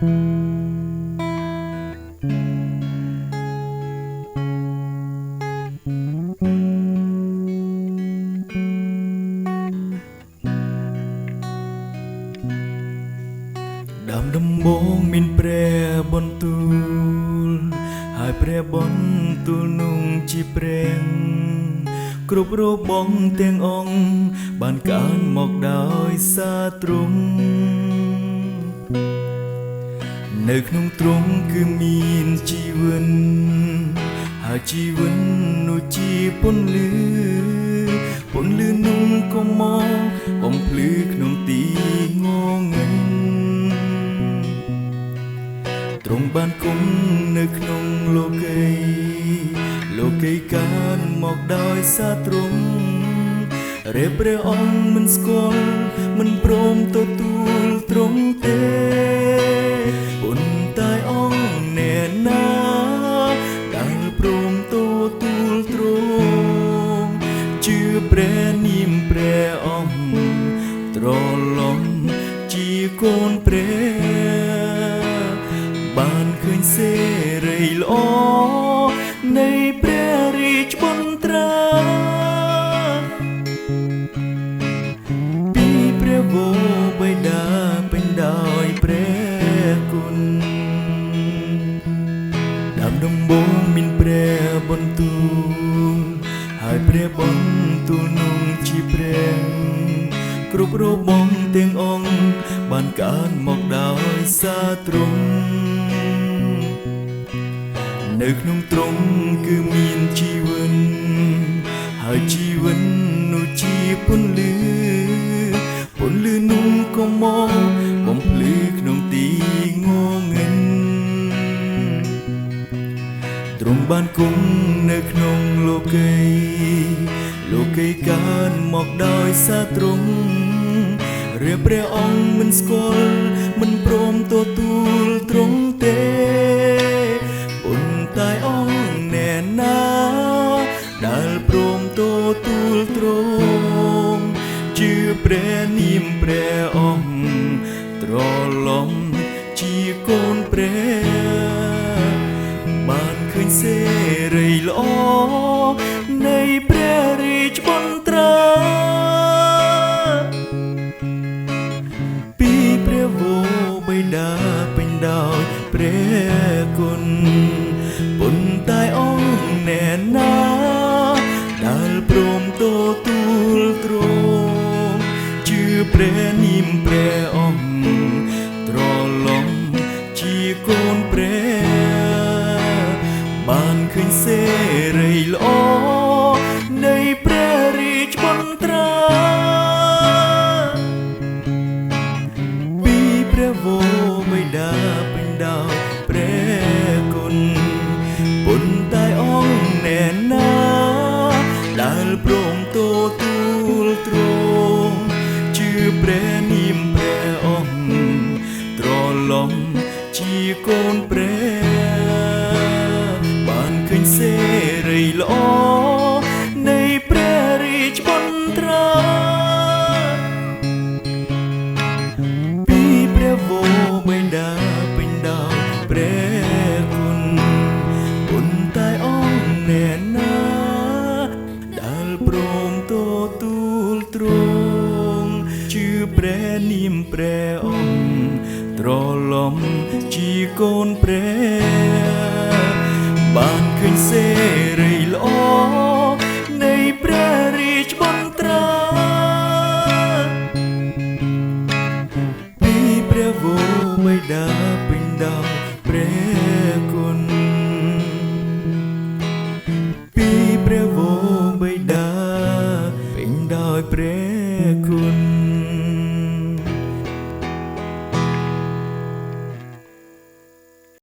ដើមដំបូងមានព្រះបន្ទូលហើយព្រះបន្ទូលនោះជាព្រះគ្រប់របងទាំងអង្គបានកើនមកដោយសារទ្រង់នៅក្នុងទ្រង់គឺមានជីវិតហើយជីវិតនោះជាពន្លឺនោះក៏មកបំភ្លឺក្នុងទីងងឹងទ្រង់បានគង់នៅក្នុងលោកីកានមកដោយសារទ្រង់រាព្រះអង្គមិនស្គាល់មិនព្រមទទួលទ្រង់ទេប៉ុន្តែអង្គអ្នកណាដែលព្រមទទួលទ្រង់ជឿព្រះនាមព្រះអង្គត្រឡំជាកូនព្រះបានឃើញសេរីល្អនៃព្រះរាជបន្ត្រាពីព្រះវរបិតាពេញដោយព្រះគុណដើមដំបូងមានព្រះបន្ទូលហើយព្រះបន្ទូលនោះជាព្រះគ្រប់របងទាំងអង្គបានកើនមកដោយសារទ្រង់នៅក្នុងទ្រង់គឺមានជីវិតហើយជីវិតនោះជាពន្លឺនោះក៏មកបំភ្លឺក្នុងទីងងឹងទ្រង់បានគង់នៅក្នុងលោកីកានមកដោយសារទ្រង់រាព្រះអង្គមិនស្គាល់មិនព្រមទទួលទ្រង់ទេប៉ុន្តែអង្គអ្នកណាដែលព្រមទទួលទ្រង់ជឿព្រះនាមព្រះអង្គត្រឡំជាកូនព្រះបានឃើញសេរីល្អនៃព្រះរាជបន្ត្រាពីព្រះវរបិតាពេញដោយព្រះគុណប៉ុន្តែអង្គអ្នកណាដែលព្រមទទួលទ្រង់ជឿព្រះនាមព្រះអង្គត្រឡំជាកូនព្រះបានឃើញសេរីល្អនៃព្រះរាជបន្ត្រាពីព្រះវរបិតាពេញដោយព្រះគុណប៉ុន្តែអង្គអ្នកណាដែលព្រមទទួលទ្រង់ជឿព្រះនាមព្រះអង្គត្រឡំជាកូនព្រះបានឃើញសេរីល្អនៃព្រះរាជបន្ត្រាពីព្រះវរបិតាពេញដោយព្រះគុណប៉ុន្តែអង្គអ្នកណាដែលព្រមទទួលទ្រង់ជឿព្រះនាមព្រះអង្គត្រឡំជាកូនព្រះបានឃើញសេរីល្អនៃព្រះរាជបន្ត្រាពីព្រះវរបិតាពេញដោយព្រះគុណពីព្រះវរបិតាពេញដោយព្រះគុណ